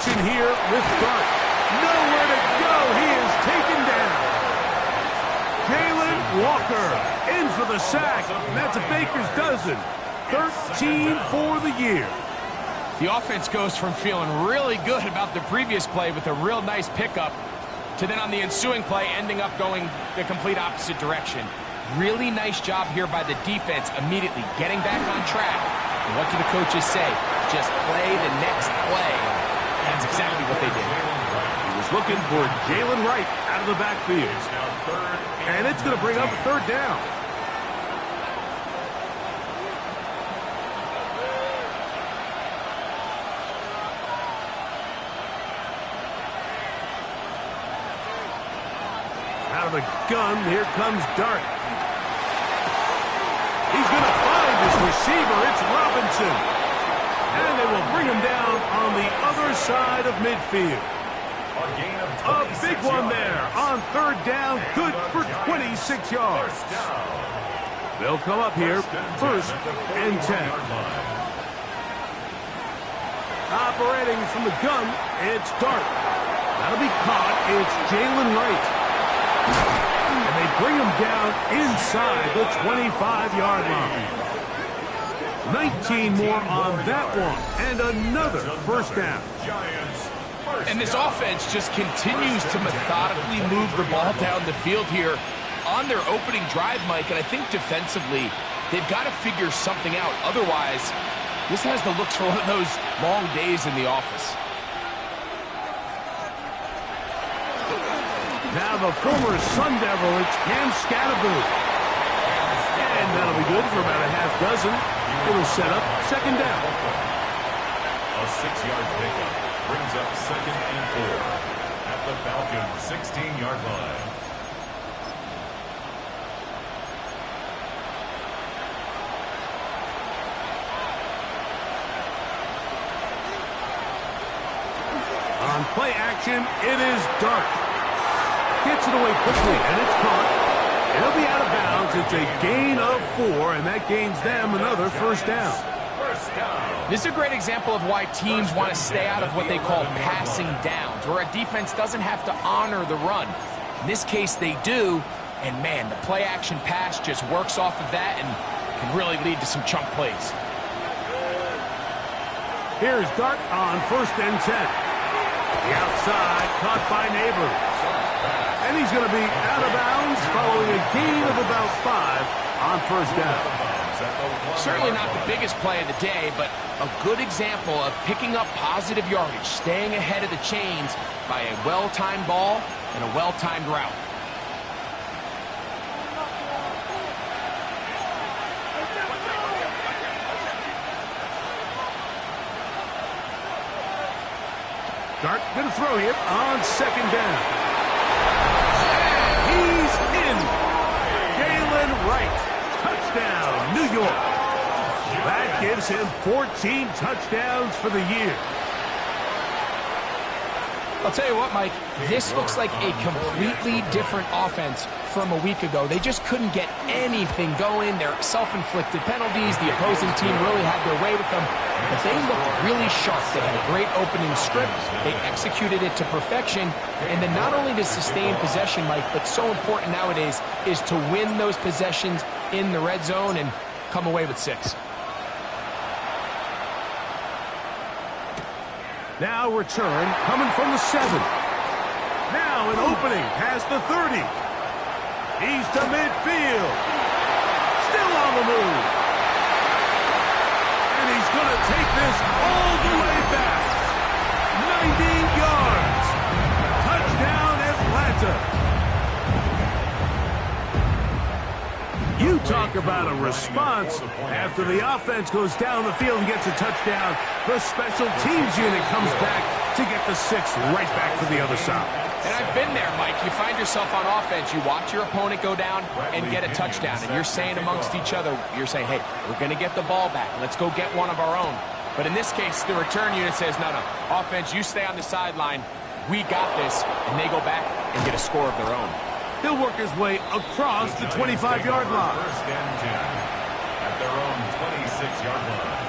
action here with Dart. Nowhere to go. He is taken down. Jalen Walker in for the sack. And that's a baker's dozen. 13 for the year. The offense goes from feeling really good about the previous play with a real nice pickup to then on the ensuing play ending up going the complete opposite direction. Really nice job here by the defense immediately getting back on track. And what do the coaches say? Just play the next play. That's exactly what they did. He was looking for Jalen Wright out of the backfield. And it's going to bring up a third down. Out of the gun, here comes Dart. He's going to find his receiver. It's Robinson. And they will bring him down on the other side of midfield. A big one there on third down. Good for 26 yards. They'll come up here first and 10. Operating from the gun, it's Dart. That'll be caught. It's Jalen Wright. And they bring him down inside the 25-yard line. 19 more on that one, and another first down. And this offense just continues to methodically move the ball down the field here on their opening drive, Mike, and I think defensively they've got to figure something out. Otherwise, this has the looks for one of those long days in the office. Now the former Sun Devil, it's Cam Scatterboot. And that'll be good for about a half dozen. It'll set up second down. A 6-yard pickup brings up second and 4 at the Falcons' 16-yard line. On play action, it is Dart. Gets it away quickly, and it's caught. It'll be out of bounds. It's a gain of 4, and that gains them another first down. This is a great example of why teams want to stay out of what they call passing downs, where a defense doesn't have to honor the run. In this case, they do, and man, the play-action pass just works off of that and can really lead to some chunk plays. Here's Dart on first and 10. The outside, caught by Neighbors. And he's going to be out of bounds following a gain of about 5 on first down. Certainly not the biggest play of the day, but a good example of picking up positive yardage, staying ahead of the chains by a well-timed ball and a well-timed route. Dart going to throw here on second down. He's in. Jalen Wright. Touchdown, New York. That gives him 14 touchdowns for the year. I'll tell you what, Mike, this looks like a completely different offense from a week ago. They just couldn't get anything going. Their self-inflicted penalties, the opposing team really had their way with them. But they looked really sharp. They had a great opening script. They executed it to perfection. And then not only to sustain possession, Mike, but so important nowadays is to win those possessions in the red zone and come away with 6. Now return coming from the 7. Now an opening past the 30. He's to midfield. Still on the move. And he's going to take this all the way back. 90 yards. Touchdown, Atlanta. You talk about a response. After the offense goes down the field and gets a touchdown, the special teams unit comes back to get the 6 right back to the other side. And I've been there, Mike. You find yourself on offense, you watch your opponent go down and get a touchdown, and you're saying amongst each other, you're saying, hey, we're going to get the ball back. Let's go get one of our own. But in this case, the return unit says, no, offense, you stay on the sideline. We got this. And they go back and get a score of their own. He'll work his way across the 25-yard line. First and 10 at their own 26-yard line.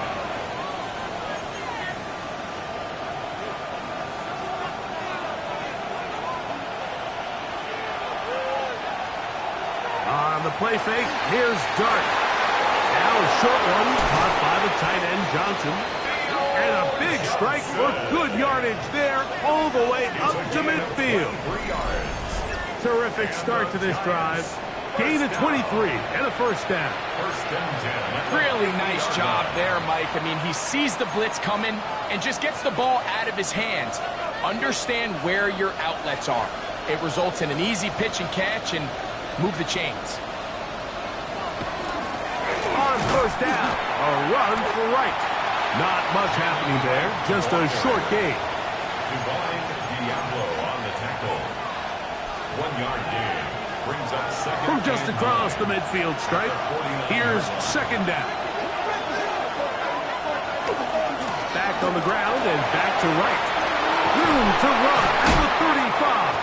play fake. Here's Dart. Now a short one caught by the tight end Johnson. And a big strike for good yardage there all the way up to midfield. Terrific start to this drive. Gain of 23 and a first down. Really nice job there, Mike. I mean, he sees the blitz coming and just gets the ball out of his hands. Understand where your outlets are. It results in an easy pitch and catch and move the chains. On first down, a run for right. Not much happening there, just a short gain. Divine Diablo on the tackle. 1 yard gain. Brings up second. From just across the midfield stripe, here's second down. Back on the ground and back to right. Room to run at the 35.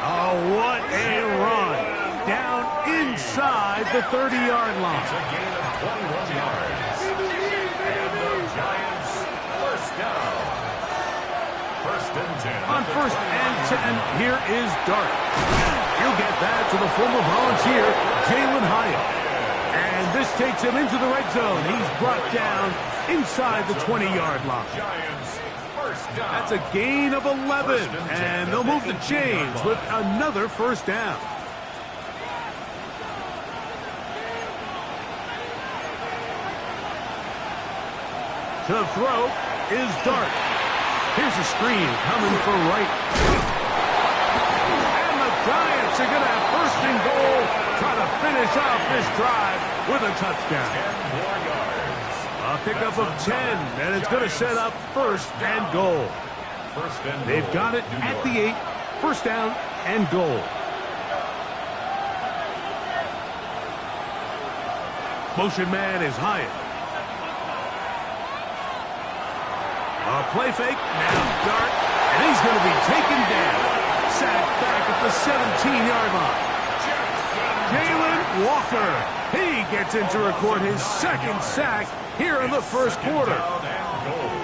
Oh, what a run. Down inside the 30-yard line. It's a gain of 21 yards. And the Giants first down. First and 10. On first and 10, here is Dart. He'll get that to the former Volunteer, Jalen Hyatt. And this takes him into the red zone. He's brought down inside the 20-yard line. Giants first down. That's a gain of 11. And they'll move the chains with another first down. To throw is Dart. Here's a screen coming for right. And the Giants are going to have first and goal, trying to finish off this drive with a touchdown. 10 more yards. A pickup of 10, and it's going to set up first and goal. First and They've goal, got it New at York. the 8, first down and goal. Motion man is Hyatt. A play fake, now Dart, and he's going to be taken down. Sacked back at the 17-yard line. Jalen Walker, he gets in to record his second sack here in the first quarter.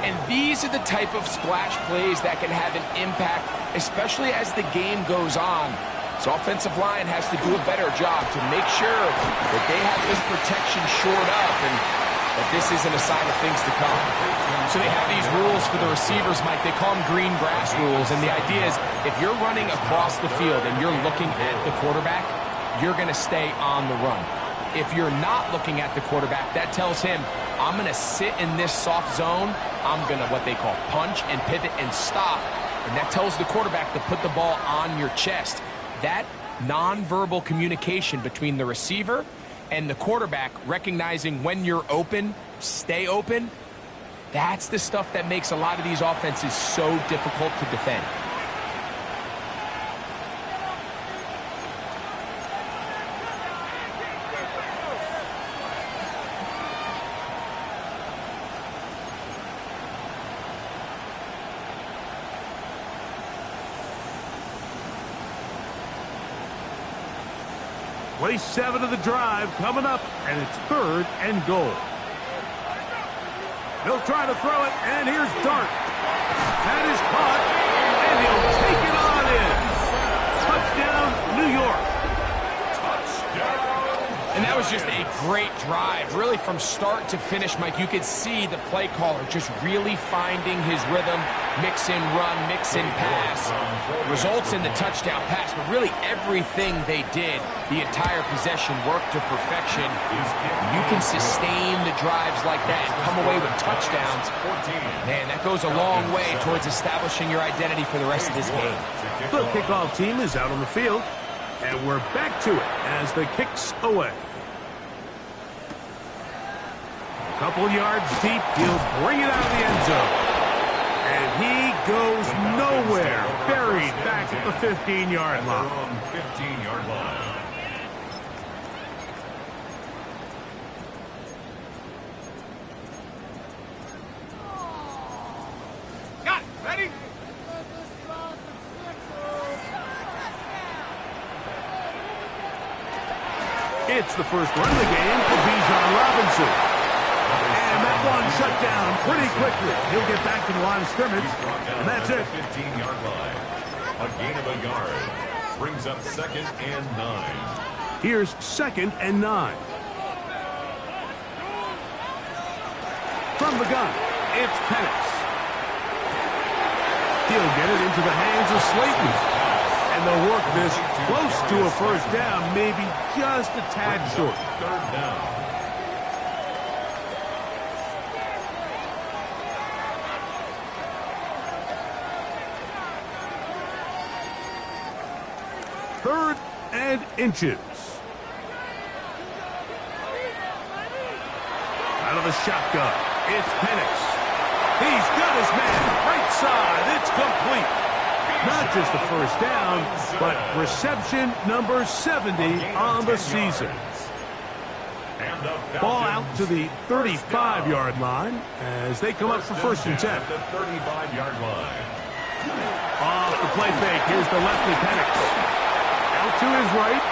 And these are the type of splash plays that can have an impact, especially as the game goes on. So offensive line has to do a better job to make sure that they have this protection shored up and that this isn't a sign of things to come. So they have these rules for the receivers, Mike. They call them green grass rules. And the idea is if you're running across the field and you're looking at the quarterback, you're going to stay on the run. If you're not looking at the quarterback, that tells him, I'm going to sit in this soft zone. I'm going to what they call punch and pivot and stop. And that tells the quarterback to put the ball on your chest. That nonverbal communication between the receiver and the quarterback, recognizing when you're open, stay open, that's the stuff that makes a lot of these offenses so difficult to defend. Play 7 of the drive coming up, and it's third and goal. They'll try to throw it, and here's Dart. That is caught, and he'll take it on in. Touchdown, New York. And that was just a great drive. Really from start to finish, Mike, you could see the play caller just really finding his rhythm. Mix in run, mix in pass. Results in the touchdown pass, but really everything they did, the entire possession worked to perfection. You can sustain the drives like that and come away with touchdowns. Man, that goes a long way towards establishing your identity for the rest of this game. The kickoff team is out on the field, and we're back to it as the kick's away. A couple yards deep, he'll bring it out of the end zone. And he goes nowhere, buried back at the 15-yard line. 15-yard line. Got it. Ready? It's the first run of the game for Bijan Robinson. And that one shut down pretty quickly. He'll get back to the line of scrimmage, and that's it. 15-yard line. A gain of a yard. Brings up second and 9. Here's 2nd and 9. From the gun, it's Penix. He'll get it into the hands of Slayton. And they'll work this close to a first down, maybe just a tad short. 3rd down. Third and inches. Out of the shotgun, it's Penix. He's got his man right side. It's complete. Not just the first down, but reception number 70 on the season. Ball out to the 35-yard line as they come up for 1st and 10. The 35-yard line. Off the play fake, here's the lefty Penix. Out to his right.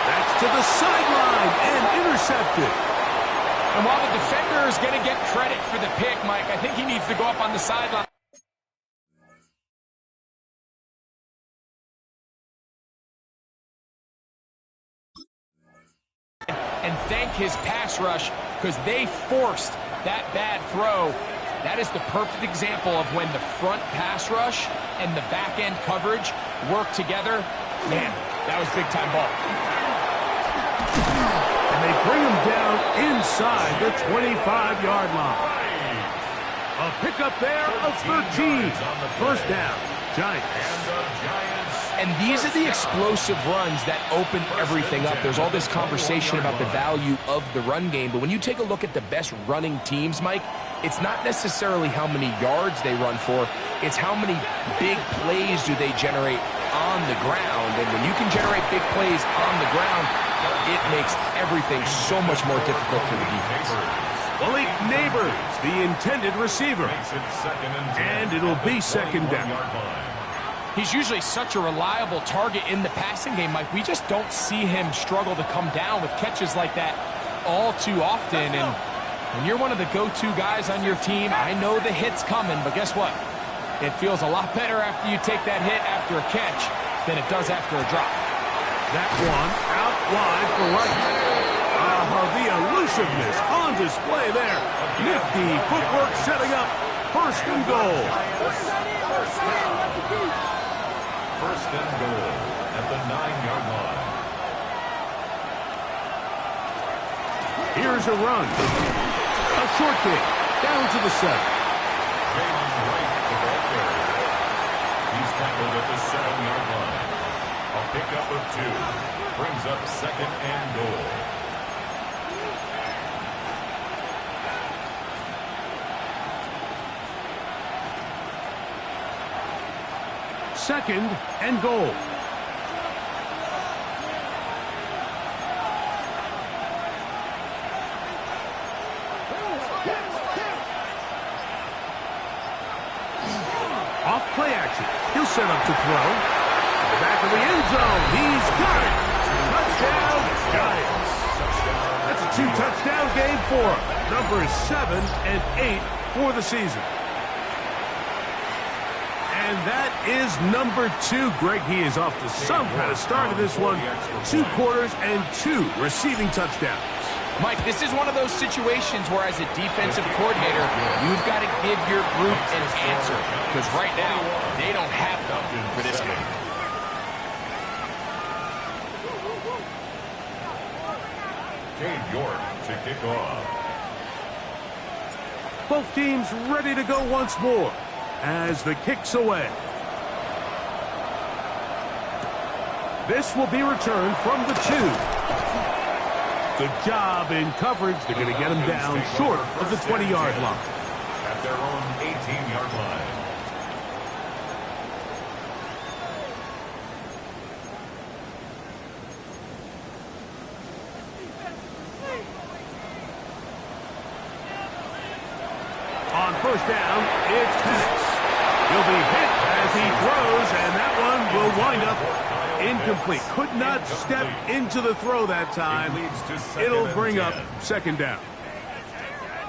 That's to the sideline and intercepted. And while the defender is going to get credit for the pick, Mike, I think he needs to go up on the sideline and thank his pass rush because they forced that bad throw. That is the perfect example of when the front pass rush and the back end coverage work together. Man, that was big-time ball. And they bring him down inside the 25-yard line. A pickup there of 13. 1st down, Giants. And these are the explosive runs that open everything up. There's all this conversation about the value of the run game, but when you take a look at the best running teams, Mike, it's not necessarily how many yards they run for, it's how many big plays do they generate on the ground. And when you can generate big plays on the ground, it makes everything so much more difficult for the defense. Malik Neighbors, the intended receiver. And it'll be 2nd down. He's usually such a reliable target in the passing game, Mike. We just don't see him struggle to come down with catches like that all too often. And when you're one of the go-to guys on your team, I know the hit's coming, but guess what? It feels a lot better after you take that hit after a catch than it does after a drop. That one out wide for right. The elusiveness on display there. Nifty footwork setting up 1st and goal. 1st and goal at the 9-yard line. Here's a run. A short kick down to the 7. He's tackled at the 7-yard line. A pickup of 2 brings up 2nd and goal. Second and goal. Off play action. He'll set up to throw. To the back of the end zone. He's got it. Touchdown, Giants. That's a 2-touchdown game for numbers 7 and 8 for the season. And that is number 2. Greg, he is off to some kind of start of this one. 2 quarters and 2 receiving touchdowns. Mike, this is one of those situations where as a defensive coordinator, you've got to give your group an answer. Because right now, they don't have them for this game. Cade York to kick off. Both teams ready to go once more as the kick's away. This will be returned from the 2. Good job in coverage. They're going to get him down short of the 20-yard line. At their own 18-yard line. On 1st down, it's Penix. He'll be hit as he throws, and that one will wind up incomplete. Could not step into the throw that time. It'll bring up 2nd down.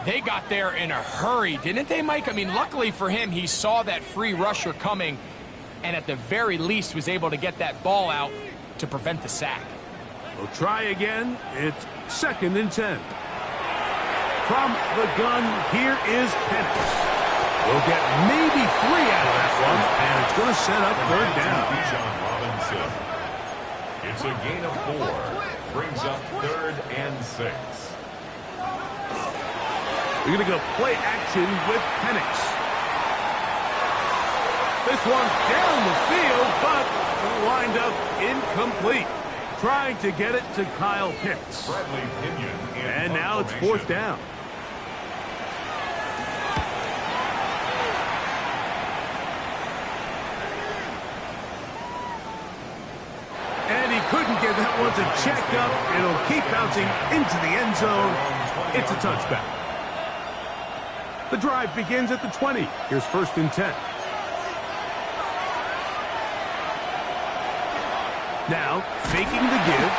They got there in a hurry, didn't they, Mike? I mean, luckily for him, he saw that free rusher coming and at the very least was able to get that ball out to prevent the sack. We'll try again. It's 2nd and 10. From the gun, here is Penix. We'll get maybe 3 out of that one, and it's going to set up 3rd down. Robinson. It's a gain of 4. Brings up 3rd and 6. We're going to go play action with Penix. This one down the field, but lined up incomplete. Trying to get it to Kyle Pitts. And now it's 4th down. And he couldn't get that one to check up. It'll keep bouncing into the end zone. It's a touchback. The drive begins at the 20. Here's 1st and 10. Now, faking the give.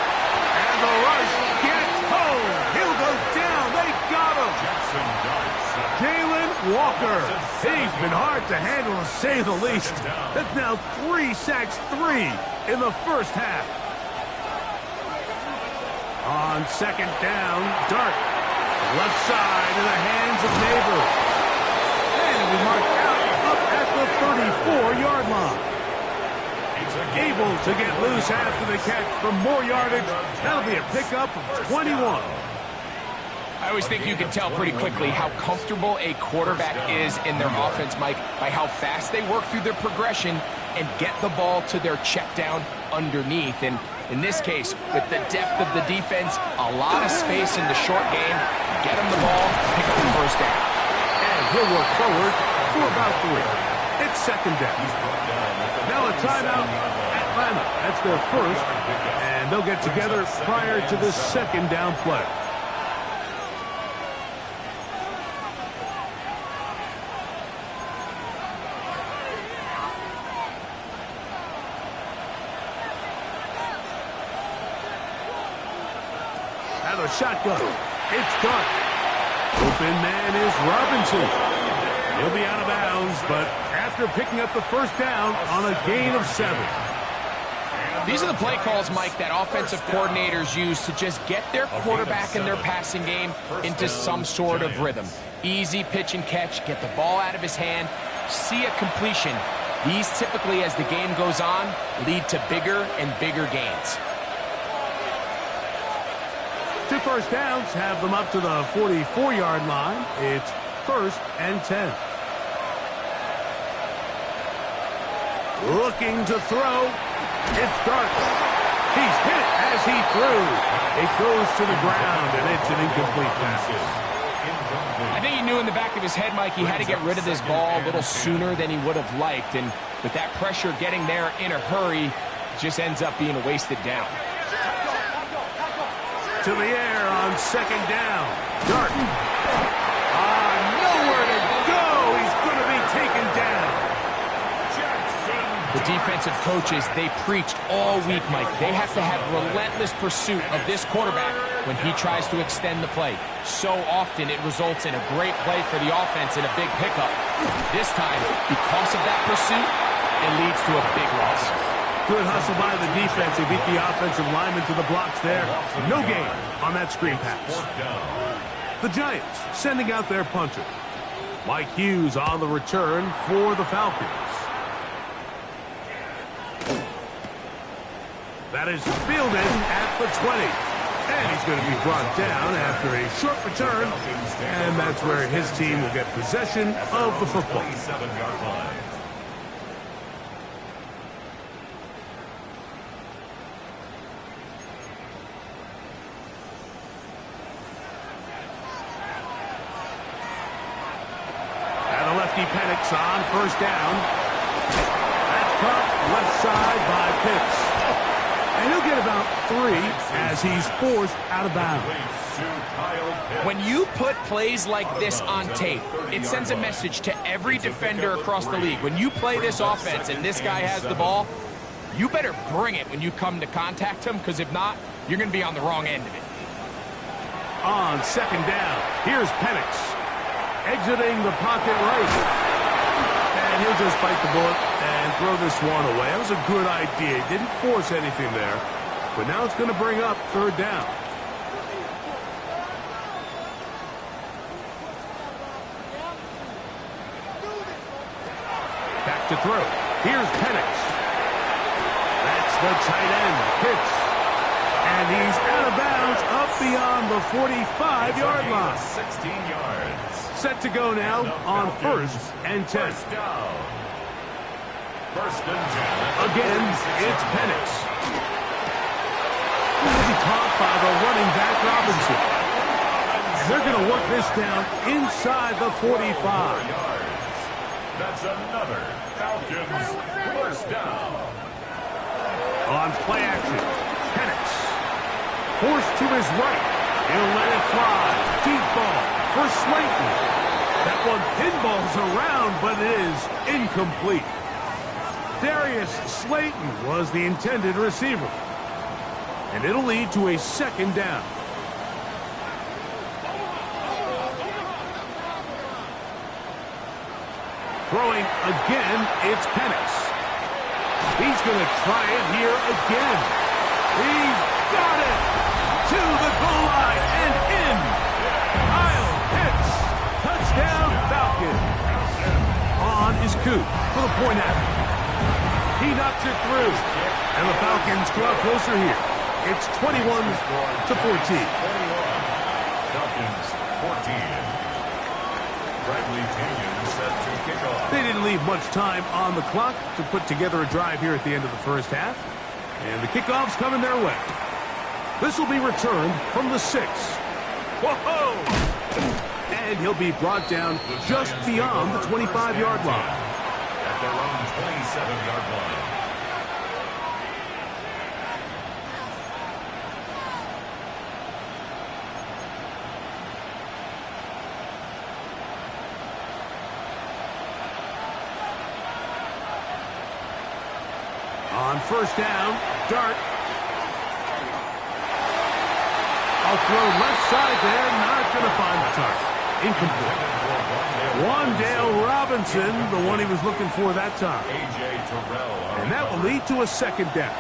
And the rush gets home. He'll go down. They got him. Jalen Walker. He's been hard to handle, to say the least. That's now 3 sacks, 3 in the first half. On 2nd down, Dart. Left side in the hands of Neighbor. And it'll be marked out up at the 34-yard line. Able to get loose after the catch for more yardage. That'll be a pickup of 21. I always think you can tell pretty quickly how comfortable a quarterback is in their offense, Mike, by how fast they work through their progression and get the ball to their check down underneath. And in this case, with the depth of the defense, a lot of space in the short game, get him the ball, pick up the 1st down. And he'll work forward for about 3. It's 2nd down. Now a timeout, Atlanta. That's their 1st, and they'll get together prior to this 2nd down play. Now the shotgun. It's Dart. Open man is Robinson. He'll be out of bounds, but after picking up the 1st down on a gain of 7. These are the play calls, Mike, that offensive coordinators use to just get their quarterback and their passing game into some sort of rhythm. Easy pitch and catch, get the ball out of his hand, see a completion. These typically, as the game goes on, lead to bigger and bigger gains. 2 first downs have them up to the 44-yard line. It's 1st and 10. Looking to throw. It's Dart. He's hit as he threw. It goes to the ground, and it's an incomplete pass. I think he knew in the back of his head, Mike, he had to get rid of this ball a little sooner than he would have liked. And with that pressure getting there in a hurry, it just ends up being a wasted down. To the air on 2nd down. Dart. Nowhere to go. He's going to be taken down. The defensive coaches, they preached all week, Mike. They have to have relentless pursuit of this quarterback when he tries to extend the play. So often it results in a great play for the offense and a big pickup. This time, because of that pursuit, it leads to a big loss. Good hustle by the defense. They beat the offensive lineman to the blocks there. No gain on that screen pass. The Giants sending out their punter. Mike Hughes on the return for the Falcons. That is fielded at the 20. And he's going to be brought down after a short return. And that's where his team will get possession of the football. And a lefty Penix on 1st down. That's caught left side by Pitts. And he'll get about 3 as he's forced out of bounds. When you put plays like this on tape, it sends a message to every defender across the league. When you play this offense and this guy has the ball, you better bring it when you come to contact him, because if not, you're going to be on the wrong end of it. On 2nd down, here's Penix. Exiting the pocket right. And he'll just bite the bullet and and throw this one away. That was a good idea. He didn't force anything there. But now it's going to bring up third down. Back to throw. Here's Penix. That's the tight end. Hits. And he's out of bounds up beyond the 45-yard line. 16 yards. Set to go now on 1st and 10. First down. 1st and 10. Again, it's Penix. Will be caught by the running back Robinson. And they're going to work this down inside the 45. That's another Falcons first down. On play action, Penix. Forced to his right. He'll let it fly. Deep ball for Slayton. That one pinballs around, but it is incomplete. Darius Slayton was the intended receiver. And it'll lead to a 2nd down. Throwing again, it's Penix. He's going to try it here again. He's got it! To the goal line and in. Kyle Pitts. Touchdown Falcons. On is Coop for the point after. He knocks it through. And the Falcons draw closer here. It's 21-14. Falcons 14. Bradley Pinion set to kick off. They didn't leave much time on the clock to put together a drive here at the end of the first half. And the kickoff's coming their way. This will be returned from the 6. Whoa! And he'll be brought down just beyond the 25-yard line. At their own 27-yard line. On 1st down, Dart. I'll throw left side there, not going to find the target. Incomplete. Wan'Dale Robinson, the one he was looking for that time. And that will lead to a 2nd down.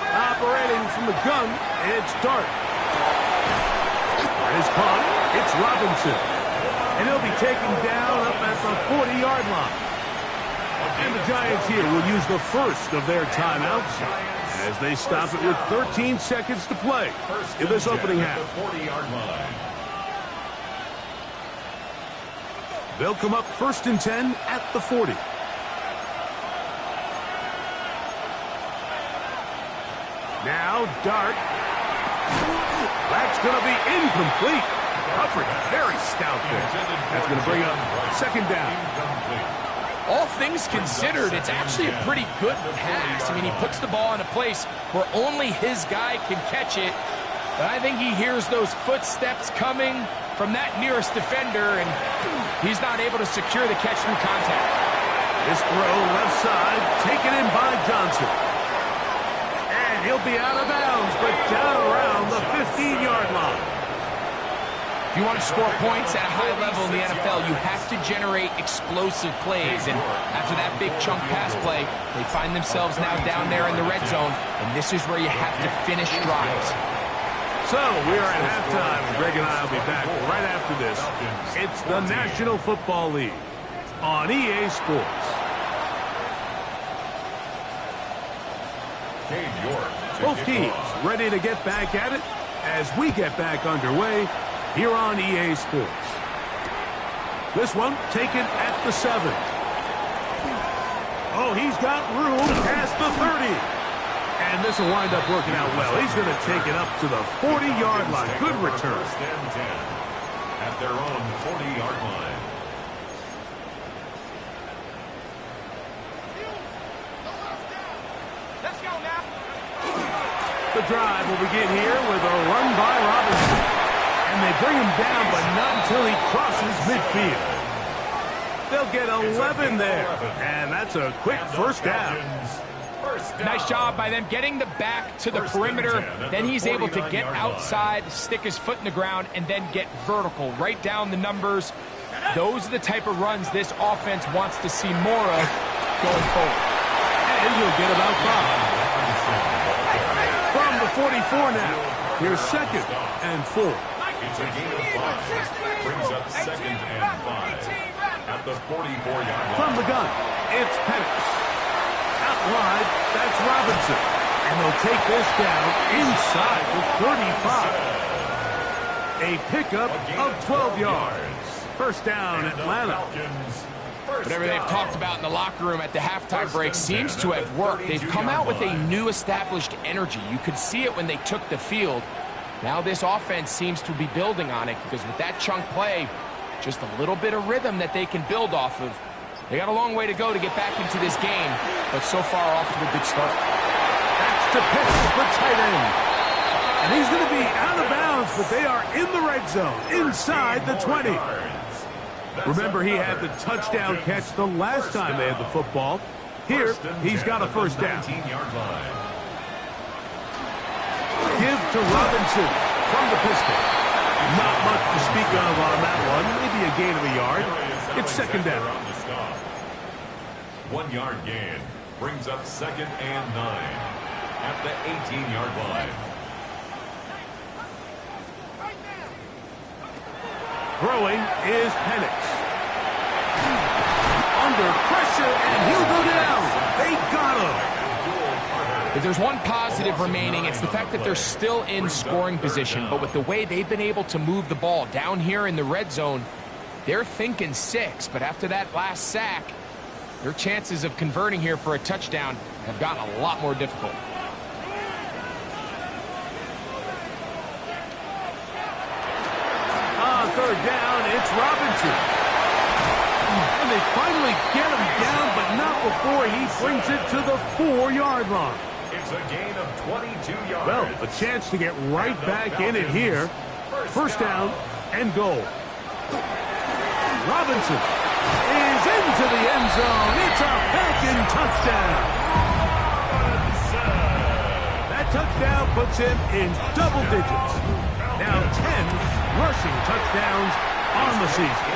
Operating from the gun, it's Dart. That is caught. It's Robinson. And he'll be taken down up at the 40-yard line. And the Giants here will use the first of their timeouts as they stop it with 13 seconds to play in this opening half. They'll come up 1st and 10 at the 40. Now Dart. That's going to be incomplete. Coverage very stout there. That's going to bring up 2nd down. All things considered, it's actually a pretty good pass. I mean, he puts the ball in a place where only his guy can catch it. But I think he hears those footsteps coming from that nearest defender, and he's not able to secure the catch through contact. This throw left side, taken in by Johnson. And he'll be out of bounds, but down around the 15-yard line. If you want to score points at a high level in the NFL, you have to generate explosive plays. And after that big chunk pass play, they find themselves now down there in the red zone. And this is where you have to finish drives. So we are at halftime. Greg and I will be back right after this. It's the National Football League on EA Sports. Both teams ready to get back at it as we get back underway here on EA Sports. This one taken at the 7. Oh, he's got room past the 30. And this will wind up working out well. He's going to take it up to the 40-yard line. Good return. At their own 40-yard line. Let's go now. The drive will begin here with a run by Robinson. And they bring him down, but not until he crosses midfield. They'll get 11 there. And that's a quick first down. Nice job by them getting the back to the perimeter. Then he's able to get outside, stick his foot in the ground, and then get vertical, right down the numbers. Those are the type of runs this offense wants to see more of going forward. And you'll get about 5. From the 44 now. Here's 2nd and 4. It's a gain of 5. Brings up 2nd and 5. At the 44-yard line. From the gun, it's Penix. Out wide, that's Robinson. And they'll take this down inside the 35. A pickup of 12 yards. First down, Atlanta. Whatever they've talked about in the locker room at the halftime break seems to have worked. They've come out with a new established energy. You could see it when they took the field. Now this offense seems to be building on it because with that chunk play, just a little bit of rhythm that they can build off of. They got a long way to go to get back into this game, but so far off to a good start. That's to pitch for tight end. And he's going to be out of bounds, but they are in the red zone, inside the 20. Remember, he had the touchdown catch the last time they had the football. Here, he's got a first down. Give to Robinson from the pistol. Not much to speak of on that one. Maybe a gain of a yard. It's 2nd down. 1 yard gain. Brings up 2nd and 9. At the 18-yard line. Throwing is Penix. Under pressure, and he'll go down. They got him. If there's one positive remaining, it's the fact that they're still in scoring position. But with the way they've been able to move the ball down here in the red zone, they're thinking 6. But after that last sack, their chances of converting here for a touchdown have gotten a lot more difficult. On 3rd down, it's Robinson. And they finally get him down, but not before he brings it to the 4-yard line. It's a gain of 22 yards. Well, a chance to get right back in it here. First down and goal. Robinson is into the end zone. It's a Falcon touchdown. That touchdown puts him in double digits. Now 10 rushing touchdowns on the season.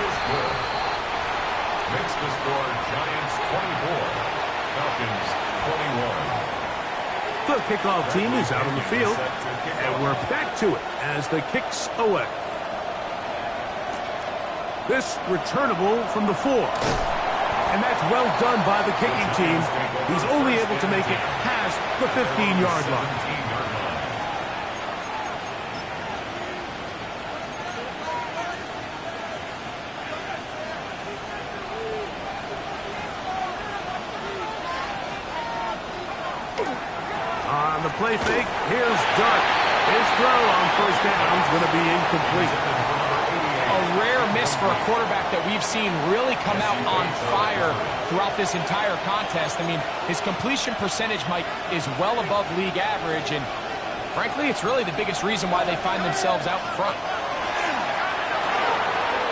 Makes the score Giants 24, Falcons 21. The kickoff team is out on the field, and we're back to it as the kick's away. This returnable from the 4. And that's well done by the kicking team. He's only able to make it past the 15-yard line. On the play fake, here's Dart. His throw on first down is going to be incomplete. A rare miss for a quarterback that we've seen really come out on fire throughout this entire contest. I mean, his completion percentage, Mike, is well above league average, and frankly, it's really the biggest reason why they find themselves out in front.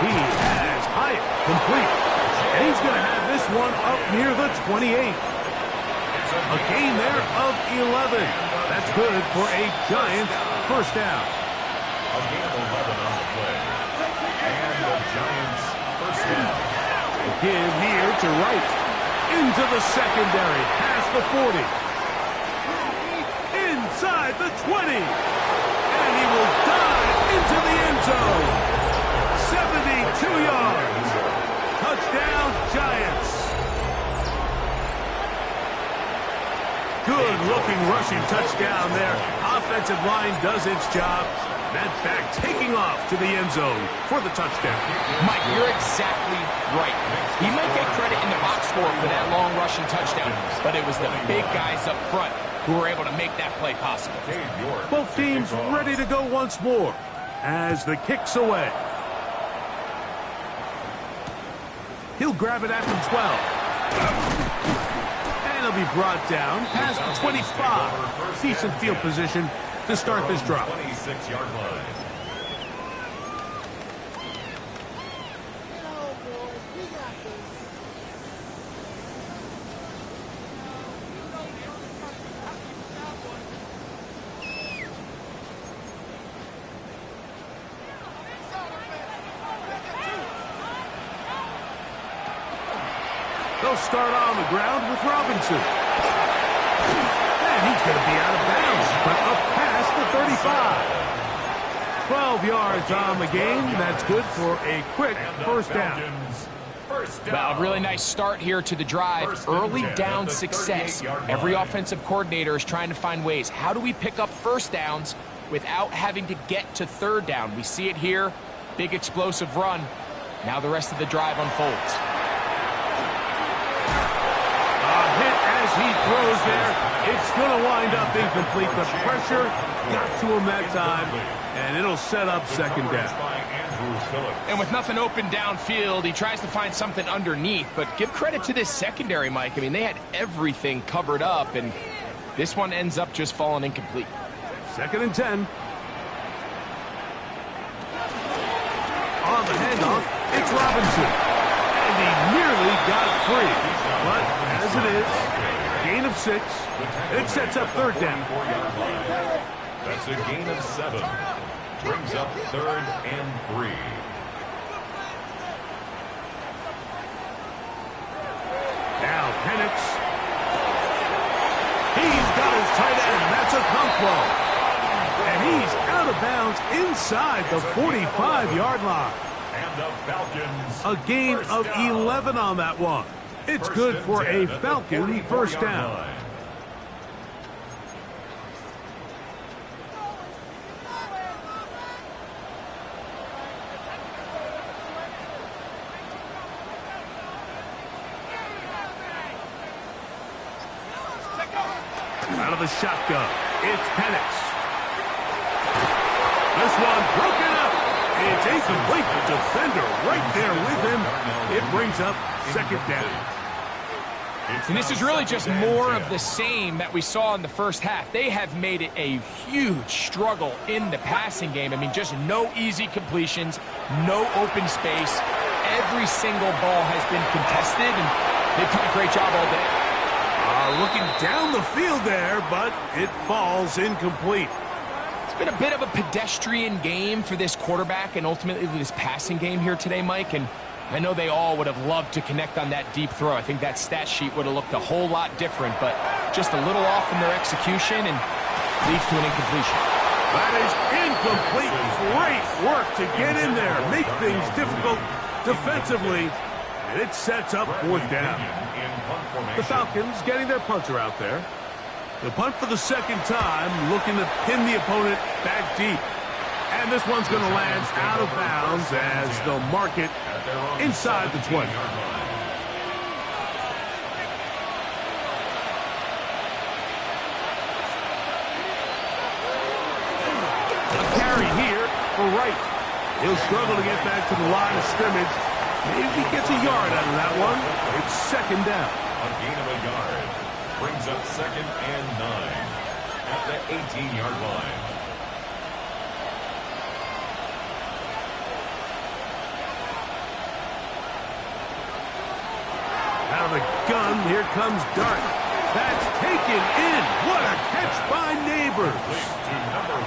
He has Hyatt complete, and he's going to have this one up near the 28. A gain there of 11. That's good for a Giants first down. A gain of 11 on the play. And the Giants first down. Give here to Wright. Into the secondary. Past the 40. Inside the 20. And he will dive into the end zone. 72 yards. Touchdown, Giants. Good-looking rushing touchdown there. Offensive line does its job. That back taking off to the end zone for the touchdown. Mike, you're exactly right. He might get credit in the box score for that long rushing touchdown, but it was the big guys up front who were able to make that play possible. Both teams ready to go once more as the kick's away. He'll grab it at the 12. And he'll be brought down past the 25. Decent field position to start this drive. 26-yard line. They'll start on the ground with Robinson. And he's going to be out of bounds, but up past the 35. 12 yards on the game. That's good for a quick first down. Well, a really nice start here to the drive. Early down success. Every offensive coordinator is trying to find ways. How do we pick up first downs without having to get to third down? We see it here. Big explosive run. Now the rest of the drive unfolds. A hit as he throws there. It's going to wind up incomplete. The pressure got to him that time, and it'll set up second down. And with nothing open downfield, he tries to find something underneath. But give credit to this secondary, Mike. I mean, they had everything covered up, and this one ends up just falling incomplete. 2nd and 10. On the handoff, it's Robinson. And he nearly got free. But as it is, gain of 6. It sets up third down. That's a gain of 7. Brings up 3rd and 3. Now Penix. He's got his tight end. That's a Conquo. And he's out of bounds inside the 45-yard line. And the Falcons. A gain of 11 on that one. It's good for a Falcon first down. Out of the shotgun, it's Penix. This one broken up. It's incomplete. The defender right there with him. It brings up second down. And this is really just more of the same that we saw in the first half. They have made it a huge struggle in the passing game. I mean, just no easy completions, no open space. Every single ball has been contested, and they've done a great job all day. Looking down the field there, but it falls incomplete. It's been a bit of a pedestrian game for this quarterback and ultimately this passing game here today, Mike. And I know they all would have loved to connect on that deep throw. I think that stat sheet would have looked a whole lot different, but just a little off in their execution and leads to an incompletion. That is incomplete. Great work to get in there, make things difficult defensively, and it sets up fourth down. The Falcons getting their punter out there. The punt for the second time, looking to pin the opponent back deep. And this one's going to land out of bounds as they'll mark it inside the 20. A carry here for Wright. He'll struggle to get back to the line of scrimmage. Maybe gets a yard out of that one. It's second down. A gain of a yard. Brings up 2nd and 9 at the 18-yard line. Out of the gun, here comes Dart. That's taken in. What a catch by Neighbors.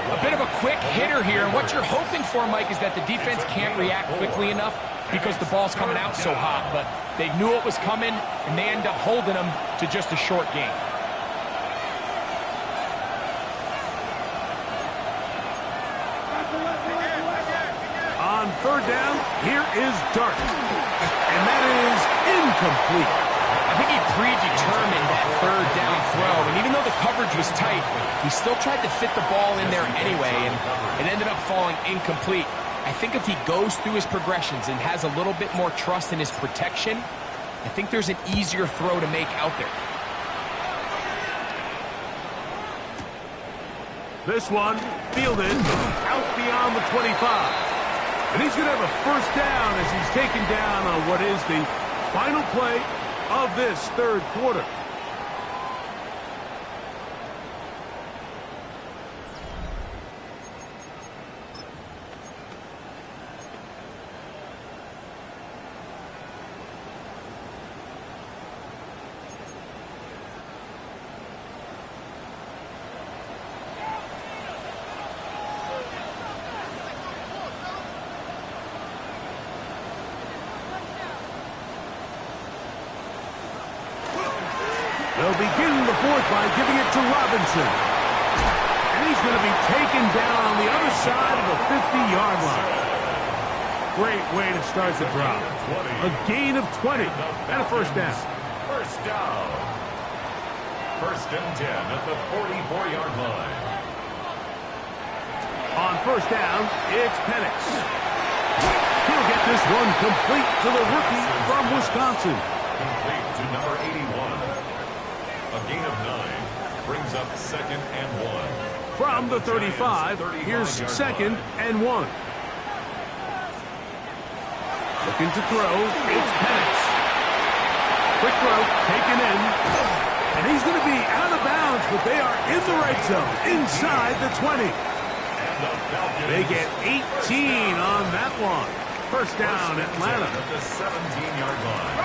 A bit of a quick hitter here. What you're hoping for, Mike, is that the defense can't react quickly enough because the ball's coming out so hot. But they knew it was coming, and they end up holding them to just a short gain. On third down, here is Dart. And that is incomplete. I think he predetermined that third down throw, and even though the coverage was tight, he still tried to fit the ball in there anyway, and it ended up falling incomplete. I think if he goes through his progressions and has a little bit more trust in his protection, I think there's an easier throw to make out there. This one fielded out beyond the 25. And he's going to have a first down as he's taken down on what is the final play of this third quarter. they'll begin the fourth by giving it to Robinson. And he's going to be taken down on the other side of the 50-yard line. Great way to start the drive. A gain of 20 and a first down. First down. First and 10 at the 44-yard line. On first down, it's Penix. He'll get this one complete to the rookie from Wisconsin. Complete to number 81. A gain of 9 brings up second and 1. From the 35, here's second and 1. Looking to throw, it's Penix. Quick throw, taken in. And he's going to be out of bounds, but they are in the right zone, inside the 20. They get 18 on that one. First down, Atlanta. At the 17-yard line.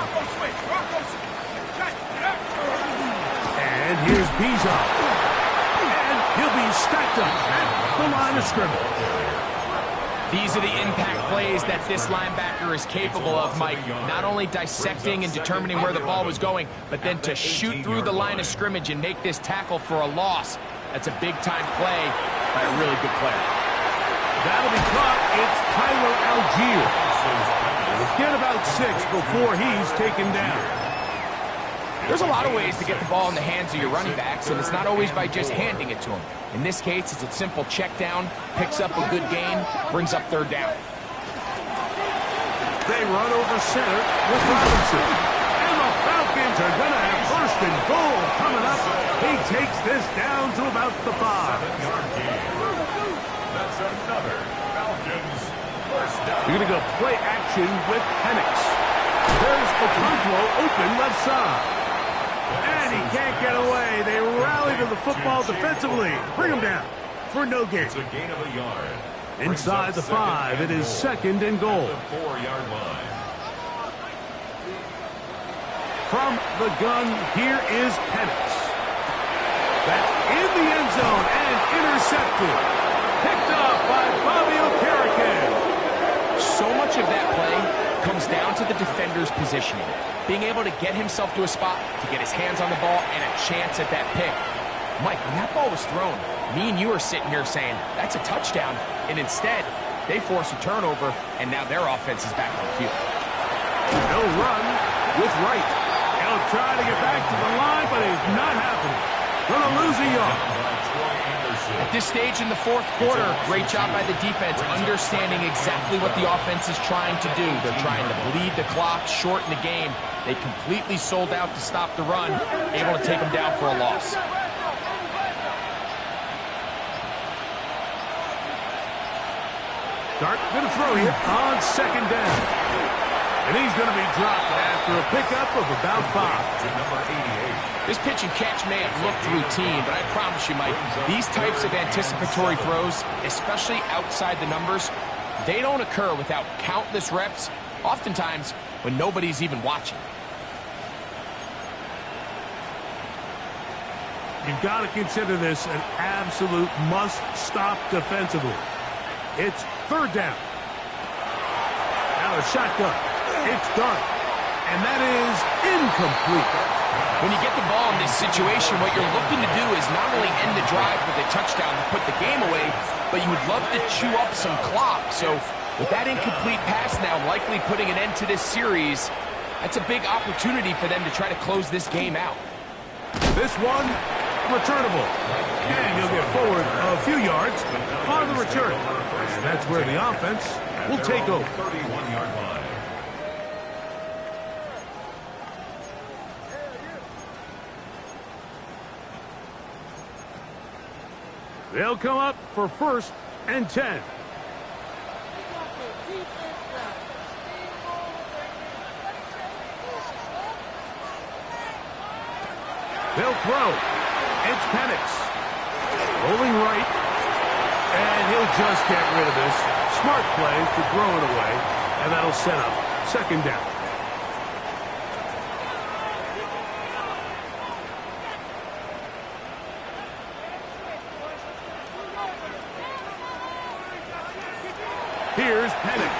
And here's Bijan. And he'll be stacked up at the line of scrimmage. These are the impact plays that this linebacker is capable of, Mike. Not only dissecting and determining where the ball was going, but then to shoot through the line of scrimmage and make this tackle for a loss. That's a big-time play by a really good player. That'll be caught. It's Tyler Algier. We'll get about 6 before he's taken down. There's a lot of ways to get the ball in the hands of your running backs, and it's not always by just handing it to them. In this case, it's a simple check down, picks up a good gain, brings up third down. They run over center with Robinson. And the Falcons are going to have first and goal coming up. He takes this down to about the 5. 7-yard gain. That's another Falcons first down. You're going to go play action with Penix. There's Okonkwo open left side. And he can't get away. They rally to the football defensively. Bring him down for no gain. It's a gain of a yard. Inside the 5, it is second and goal. The 4-yard line. From the gun, here is Penix. That's in the end zone and intercepted. Picked up by Bobby Okereke. So much of that play comes down to the defender's positioning. Being able to get himself to a spot, to get his hands on the ball, and a chance at that pick. Mike, when that ball was thrown, me and you are sitting here saying, that's a touchdown. And instead, they force a turnover, and now their offense is back on the field. No run with Wright. He'll try to get back to the line, but it's not happening. Gonna lose a yard. At this stage in the fourth quarter, great job by the defense, understanding exactly what the offense is trying to do. They're trying to bleed the clock, shorten the game. They completely sold out to stop the run, able to take them down for a loss. Dart gonna throw here on second down. And he's gonna be dropped after a pickup of about 5. To number 88. This pitch and catch may have looked routine, but I promise you, Mike, these types of anticipatory throws, especially outside the numbers, they don't occur without countless reps, oftentimes when nobody's even watching. You've got to consider this an absolute must-stop defensively. It's third down. Now a shotgun. It's done. And that is incomplete. When you get the ball in this situation, what you're looking to do is not only end the drive with a touchdown to put the game away, but you would love to chew up some clock. So with that incomplete pass now likely putting an end to this series, that's a big opportunity for them to try to close this game out. This one, returnable. And he'll get forward a few yards on the return. And that's where the offense will take over. 31-yard line. They'll come up for first and 10. They'll throw. It's Penix. Rolling right. And he'll just get rid of this. Smart play to throw it away. And that'll set up second down. Here's Penix.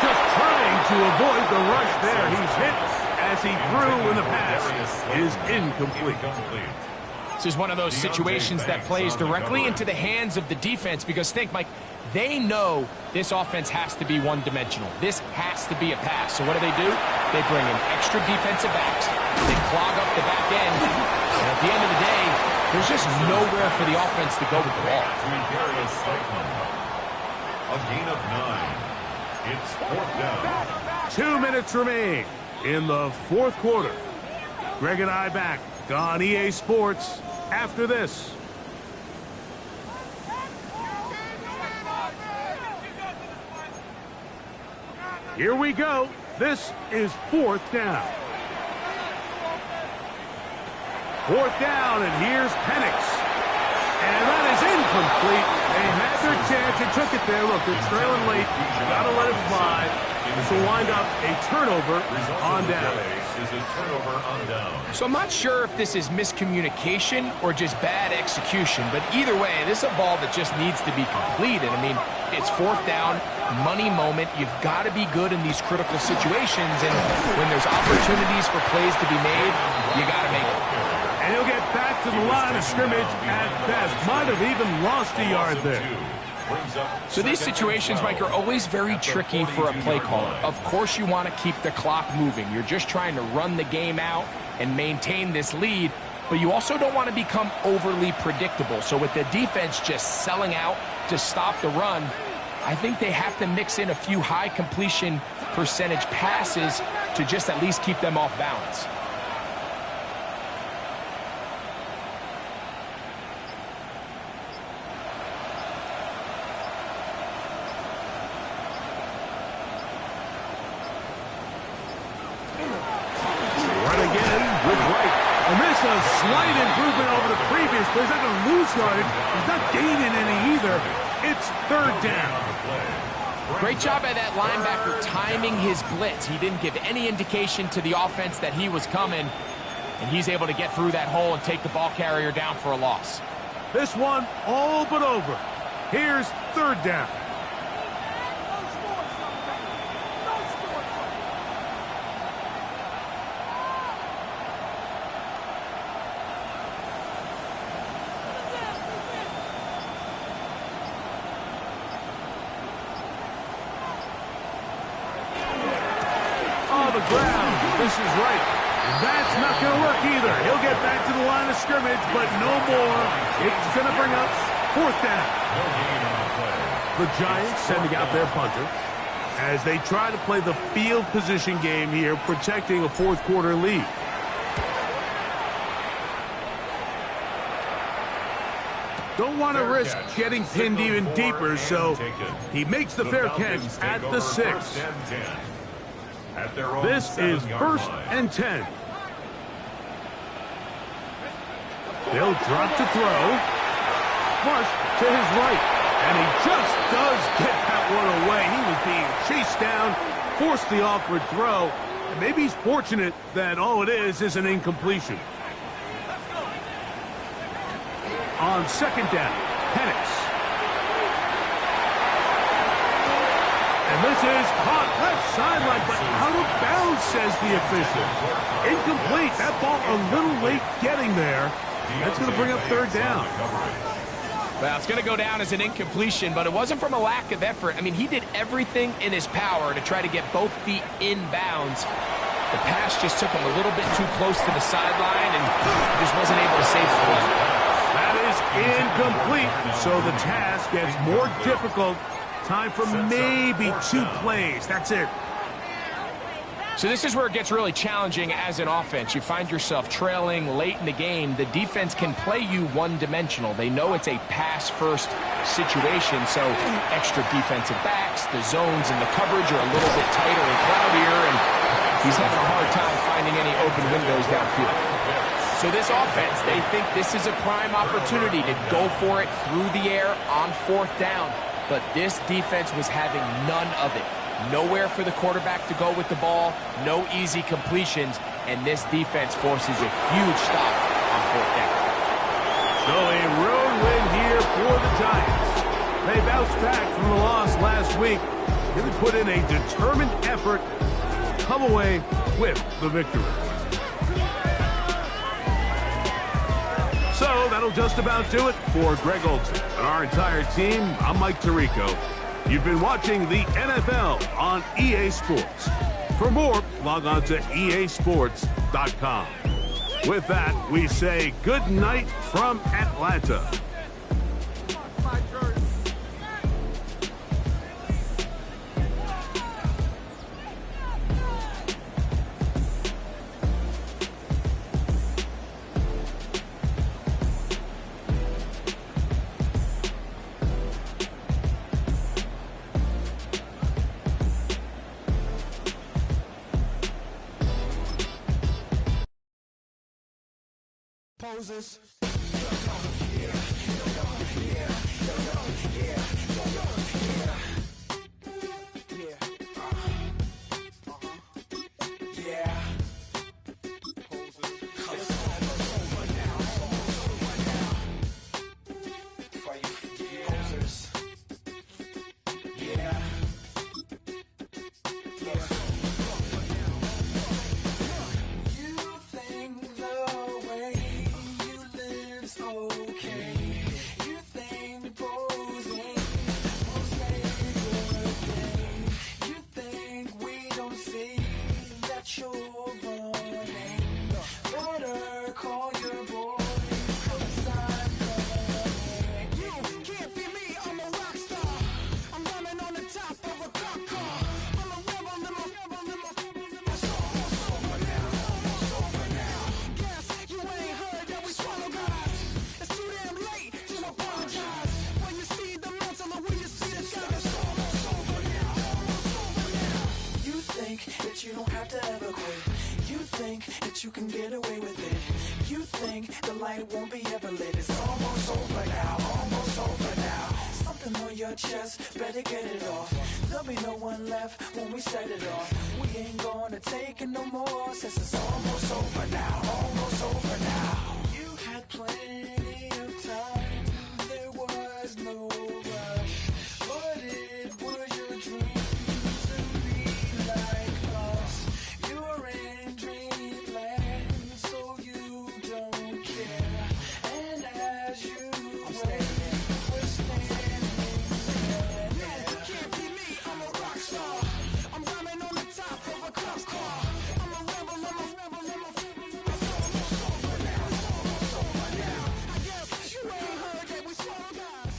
Just trying to avoid the rush there. He's hit as he threw when the pass is incomplete. This is one of those situations that plays directly into the hands of the defense because think, Mike, they know this offense has to be one-dimensional. This has to be a pass. So what do? They bring in extra defensive backs. They clog up the back end. And at the end of the day, there's just nowhere for the offense to go with the ball. A gain of 9. It's 4th down. 2 minutes remain in the 4th quarter. Greg and I back on EA Sports after this. Here we go. This is 4th down. 4th down, and here's Penix. And that is incomplete. They had their chance. They took it there. Look, they're trailing late. You got to let it fly. This will wind up a turnover on down. So I'm not sure if this is miscommunication or just bad execution, but either way, this is a ball that just needs to be completed. I mean, it's 4th down, money moment. You've got to be good in these critical situations, and when there's opportunities for plays to be made, you got to make it. And he'll get back to the line of scrimmage at best. Might have even lost a yard there. So these situations, Mike, are always very tricky for a play caller. Of course you want to keep the clock moving. You're just trying to run the game out and maintain this lead, but you also don't want to become overly predictable. So with the defense just selling out to stop the run, I think they have to mix in a few high completion percentage passes to just at least keep them off balance. A slight improvement over the previous, but he's not going to lose yardage. He's not gaining any either. It's 3rd down. Great job by that linebacker timing his blitz. He didn't give any indication to the offense that he was coming, and he's able to get through that hole and take the ball carrier down for a loss. This one all but over. Here's 3rd down. This is right. That's not going to work either. He'll get back to the line of scrimmage, but no more. It's going to bring up 4th down. The Giants sending out their punter as they try to play the field position game here, protecting a 4th quarter lead. Don't want to risk getting pinned even deeper, so he makes the fair catch at the 6. This is 1st and 10. They'll drop to throw. Flush to his right. And he just does get that one away. He was being chased down, forced the awkward throw. And maybe he's fortunate that all it is an incompletion. On 2nd down, Penix. And this is caught left sideline, but out of bounds, says the official. Incomplete. That ball a little late getting there. That's going to bring up 3rd down. Well, it's going to go down as an incompletion, but it wasn't from a lack of effort. I mean, he did everything in his power to try to get both feet in bounds. The pass just took him a little bit too close to the sideline, and he just wasn't able to save the play. That is incomplete, so the task gets more difficult. Time for maybe 2 plays. That's it. So this is where it gets really challenging as an offense. You find yourself trailing late in the game. The defense can play you one-dimensional. They know it's a pass-first situation, so extra defensive backs, the zones and the coverage are a little bit tighter and cloudier, and he's having a hard time finding any open windows downfield. So this offense, they think this is a prime opportunity to go for it through the air on 4th down. But this defense was having none of it. Nowhere for the quarterback to go with the ball, no easy completions, and this defense forces a huge stop on 4th down. So a road win here for the Giants. They bounced back from the loss last week. Really put in a determined effort come away with the victory. So that'll just about do it for Greg Olson and our entire team. I'm Mike Tirico. You've been watching the NFL on EA Sports. For more, log on to easports.com. With that, we say good night from Atlanta. Poses. You don't have to ever quit. You think that you can get away with it. You think the light won't be ever lit. It's almost over now, almost over now. Something on your chest, better get it off. There'll be no one left when we set it off. We ain't gonna take it no more, since it's almost over now, almost over now. You had plenty of time, there was no rush, but it was your dream to be like us. You're in dreamland, so you don't care. And as you wait, we're standing there. No, it can't be me, I'm a rock star. I'm rhyming on the top of a cop car. I'm a rebel, I'm a rebel, I'm a rebel. It's almost over now, it's almost over now. I guess you ain't heard that we swallow guys.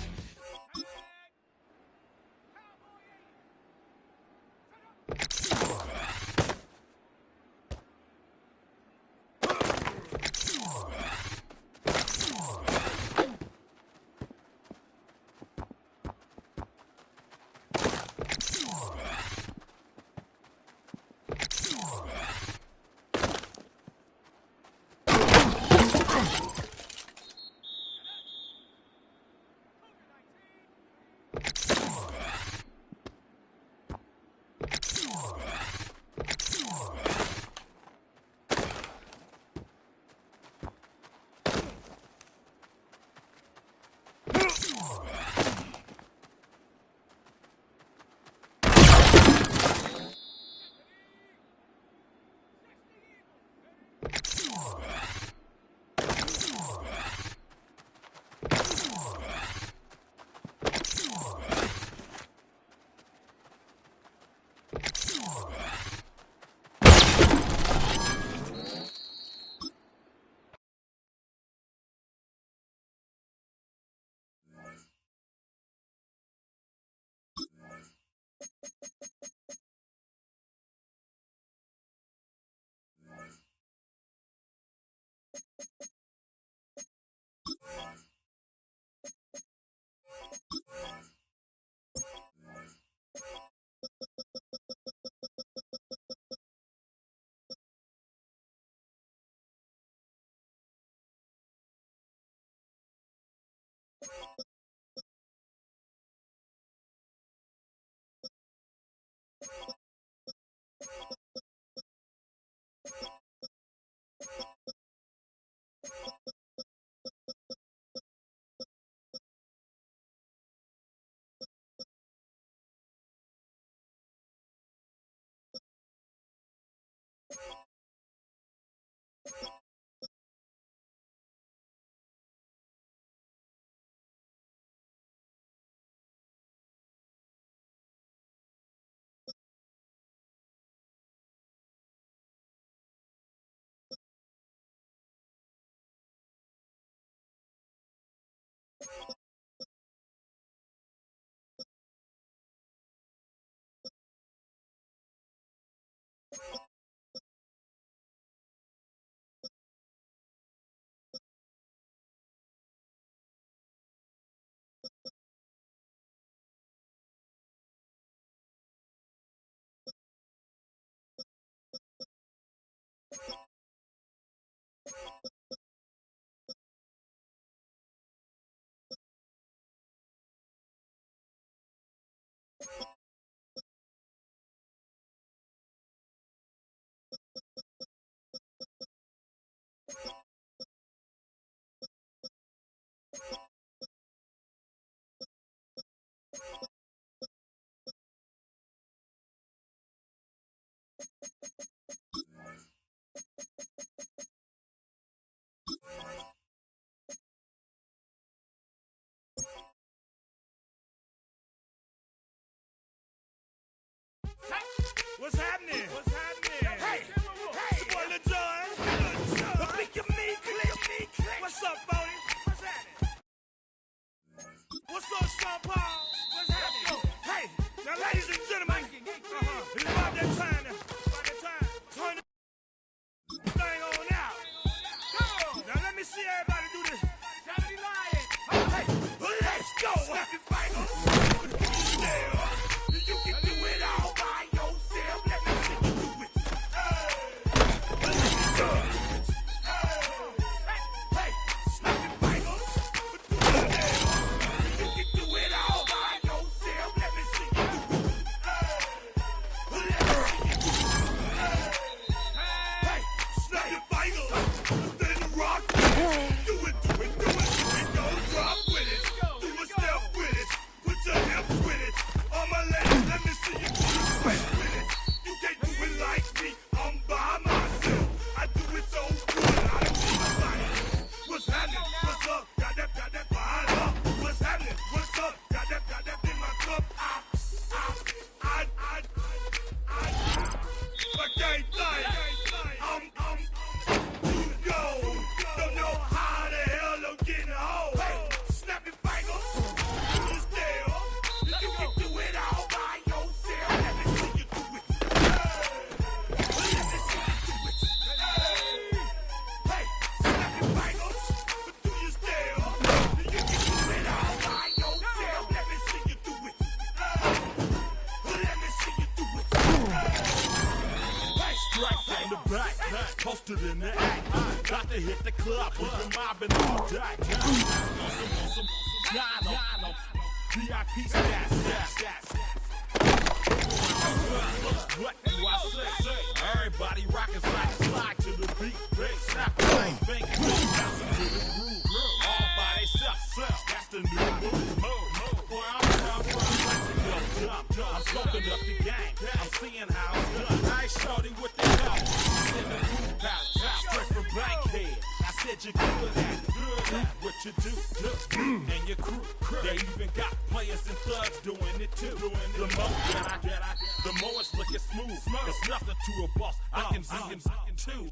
What's happening? What's happening? Hey, it's your boy Lil Jon. Click your me, click. What's up, Bodie? What's happening? What's up, Sean Paul? What's happening? Hey, now ladies and gentlemen, it's about that time now. Turn the thing on out. Now let me see everybody do this. Hey, let's go. Snap your fingers. You can do it all by yourself. Let me see you do it. Let me go. Hey, snap your fingers. You can do it all by yourself. Let me see you do it. Let me see you do it. Hey, snap your fingers. Then rock with it. Do it. And don't drop with it. Do a step with it. Put your hips with it. All my ladies, let me see you do the sweat with it. You can't do it like me. I'm by myself. I do it so good. I don't need nobody. What's happening? What's up? Got that behind up. What's happening? What's up? Got that in my cup. I can't think. I'm too young. Don't know how the hell I'm getting home. Hey, snap your fingers. Do this deal. You can do it all by yourself. Let me see you do it. Let me see you do it. Hey, snap your fingers. Do your style. You can do it all by yourself. Let me see you do it. Let me see you do it. Hey, strike from the back, posted in the act. Got to hit the club, we've been mobbing all day. Some John, VIP stats. What do I say? Everybody rockin' slide to the beat. Snap the bang, bounce to the groove. All by themselves, that's the new move. Boy, I'm soaking up the game. I'm seeing how it's done. Nice shorty with the help. In the groove palace, straight from Bankhead. I said you're good at what you do. And your crew. They even got players and thugs doing it too. The more it's looking smooth. It's nothing to a boss. I can two.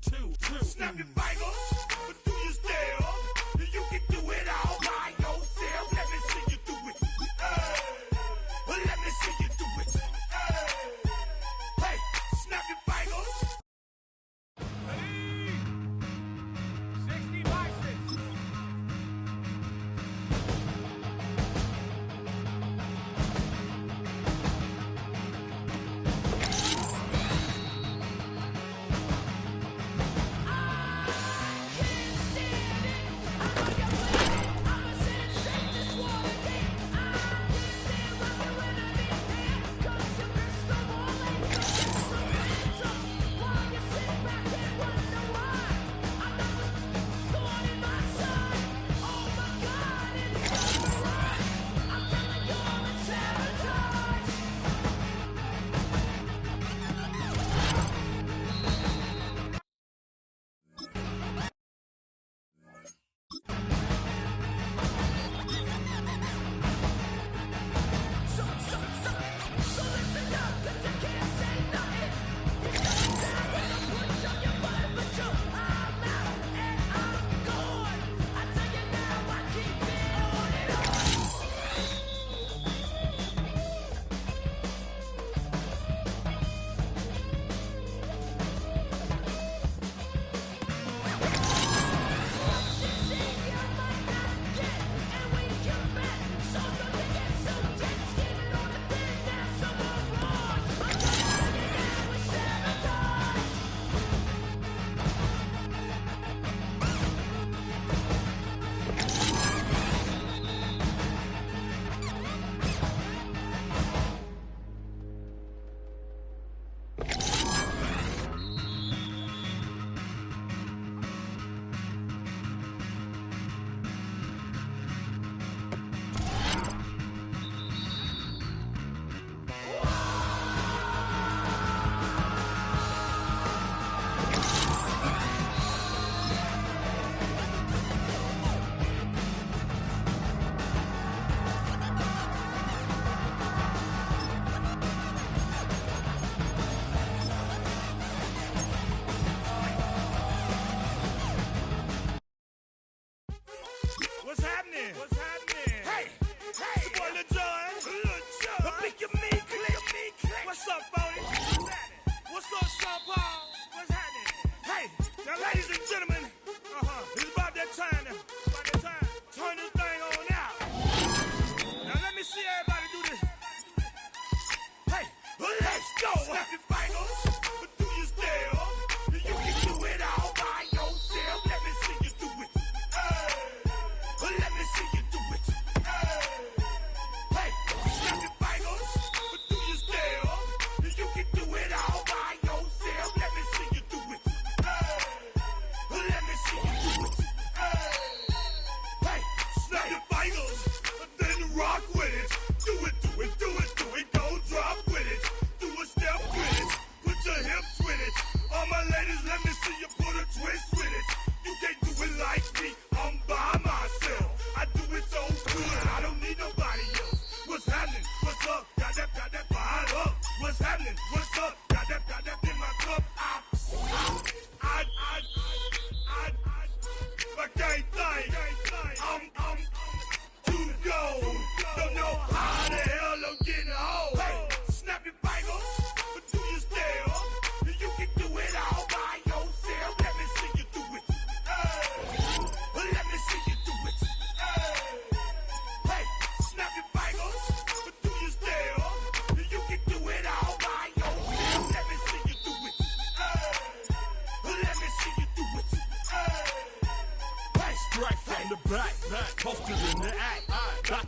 Snap your fingers, but do your style. You can do it all by yourself. Let me see you do it. Let me see you do it. Hey, snap your fingers. 60 boxes.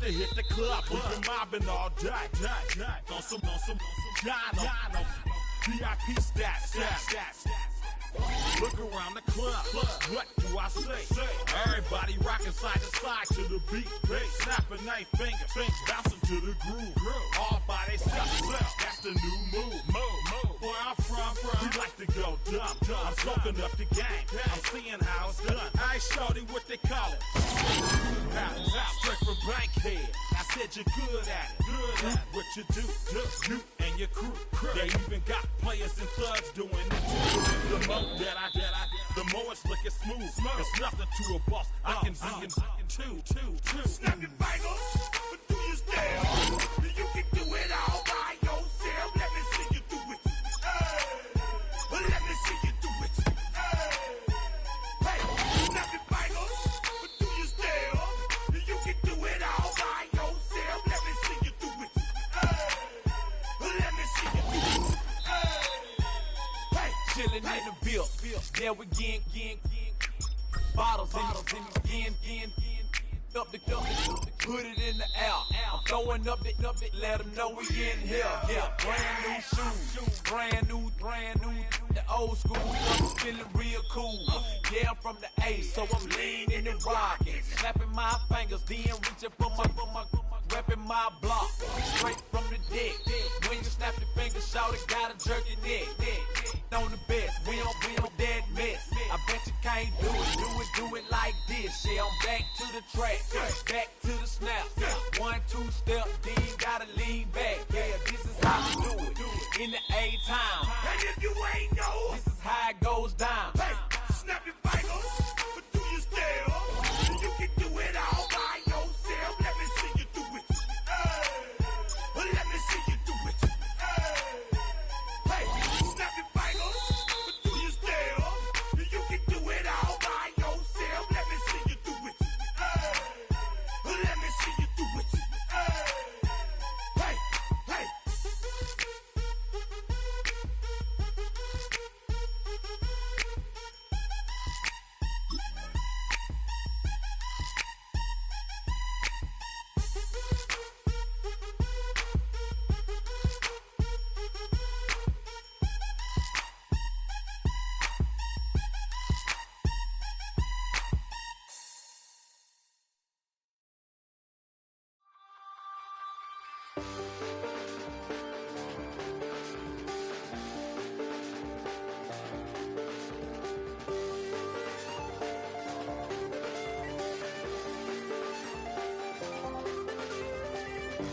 to hit the club. We've been mobbing all day. On some Jono. VIP stats. Look around the club. What do I say? Everybody rocking side to side to the beat. Snapping their fingers, bouncing to the groove. All by themselves. That's the new move. Where I'm from, we like to go dumb. I'm soaking up the game. I'm seeing how it's done. I ain't shorty what they call it. Straight from Bankhead. I said you're good at it. What you do, you and your crew. They even got players and thugs doing it too. The more it's looking smooth. It's nothing to a boss. I can be in two. Snap your fingers, but do you still? You can do it all by yourself. Let me see you do it. Let me see you do it. Hey, snap your fingers, but do you still? You can do it all by yourself. Let me see you do it. Let me see you do it. Chillin' in the bill. There we again. Bottles in again. Up the put it in the air. I'm throwing up it, let them know we in here. Yeah, brand new shoes, brand new. The old school, I'm feeling real cool. Yeah, I'm from the A, so I'm leaning and rocking. Snapping my fingers, then reaching for my repping my block. Straight from the deck. When you snap your fingers, shout it, gotta jerk your neck. On the best, we don't dead mess. I bet you can't do it like this. Yeah, I'm back to the track, back to the snap. 1, 2 step, then gotta lean back. Yeah, this is how we do it in the A-time. And if you ain't know, This is how it goes down. hey, snap your fingers, but do you still? You can do it all by yourself. Let me see you do it. Let me see you do it. Hey, snap your fingers, but do you still? You can do it all by yourself. Let me see you do it. Let me see you do it. Hey.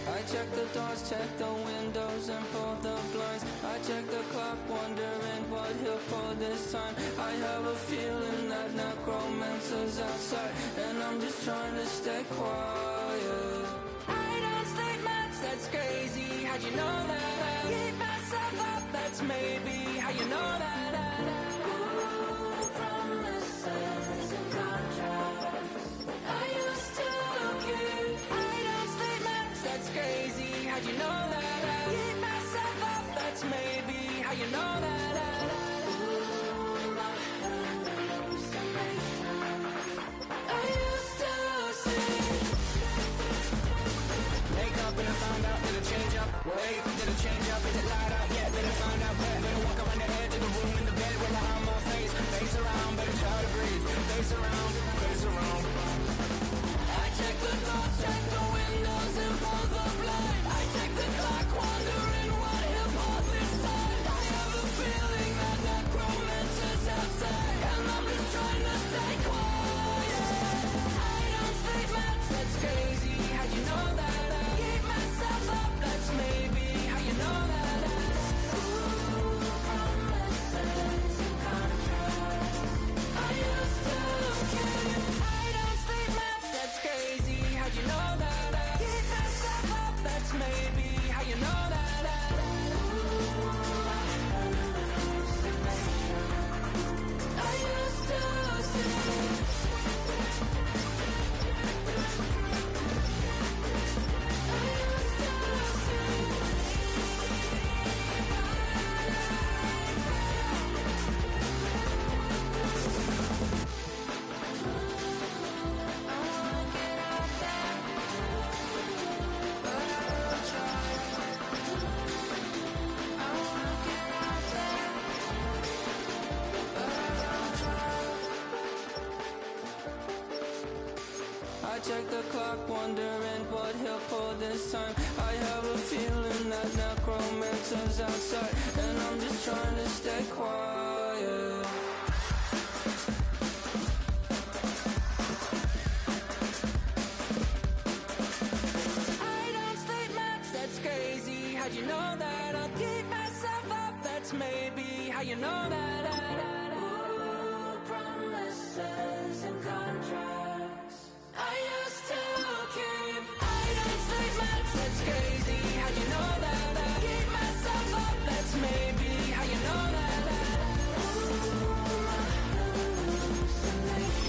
I check the doors, check the windows, and pull the blinds. I check the clock, wondering what he'll pull this time. I have a feeling that necromancer's outside, and I'm just trying to stay quiet. I don't sleep much, that's crazy. How'd you know that? Keep myself up, that's maybe how you know that. Ooh, promises and contracts. I used to keep. I don't sleep much, that's crazy. How'd you know that? Keep myself up, that's maybe how you know that. Ooh, my hallucinations. I used to see. Wake up and I found out that it change up. Wait, did it change up? Is it light out? Yeah, did it find out where? Better walk around the edge of the room in the bed with my arm on face. Face around, better try to breathe. Face around, face around. I check the doors, check the windows, and pull the blind. I check the clock, wondering what he'll pull this time. I have a feeling that necromancer's outside, and I'm just trying to stay quiet. I don't sleep much, that's crazy. How'd you know that? Keep myself up, that's maybe how you know that. Ooh, promises and contracts. I used to keep. I don't sleep much, that's crazy. How'd you know that? check the clock, wondering what he'll pull this time. I have a feeling that necromancer's outside, and I'm just trying to stay quiet. I don't sleep much, that's crazy. How'd you know that? I'll keep myself up, that's maybe how you know that. Ooh, promises and contracts I used to keep. I don't sleep much, that's crazy. How'd you know that? I keep myself up, that's maybe how you know that. Ooh, my hallucination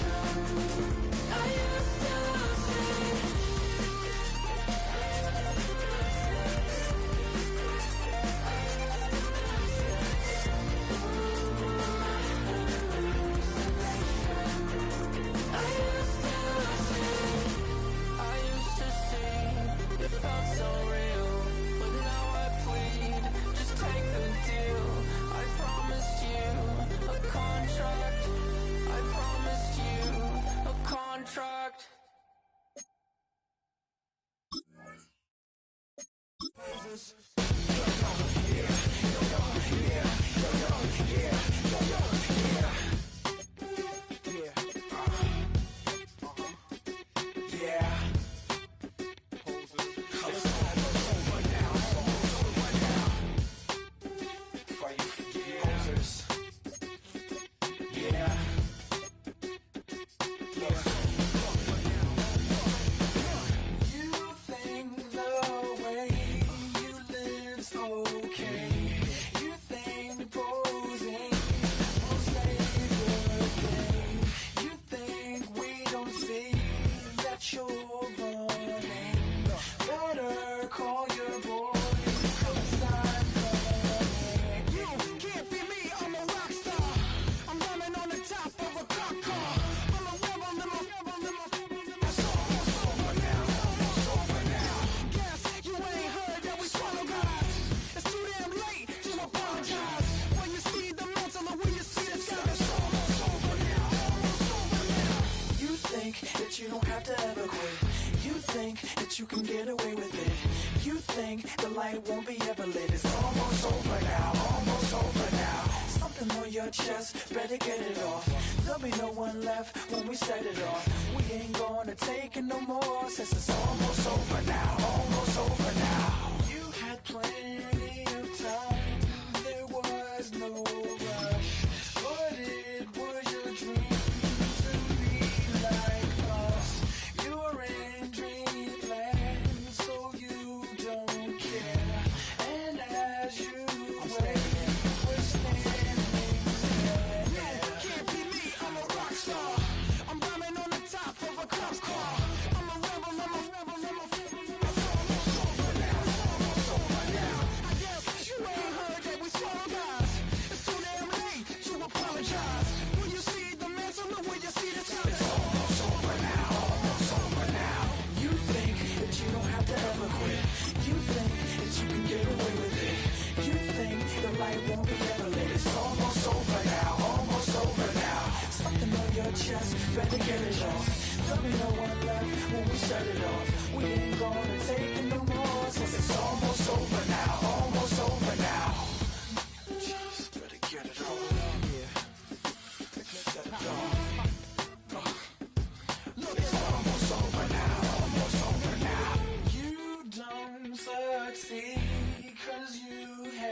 I used to see. It felt so real, but now I plead, just take the deal. I promised you a contract. I promised you a contract. You don't have to ever quit. You think that you can get away with it. You think the light won't be ever lit. It's almost over now, almost over now. Something on your chest, better get it off. There'll be no one left when we set it off. We ain't gonna take it no more, since it's almost over now, almost over now. You had plenty of time, there was no rush, but it was your dream. Better get it off. There'll be no one left when we set it off. We ain't gonna take it no more, since it's almost over now, almost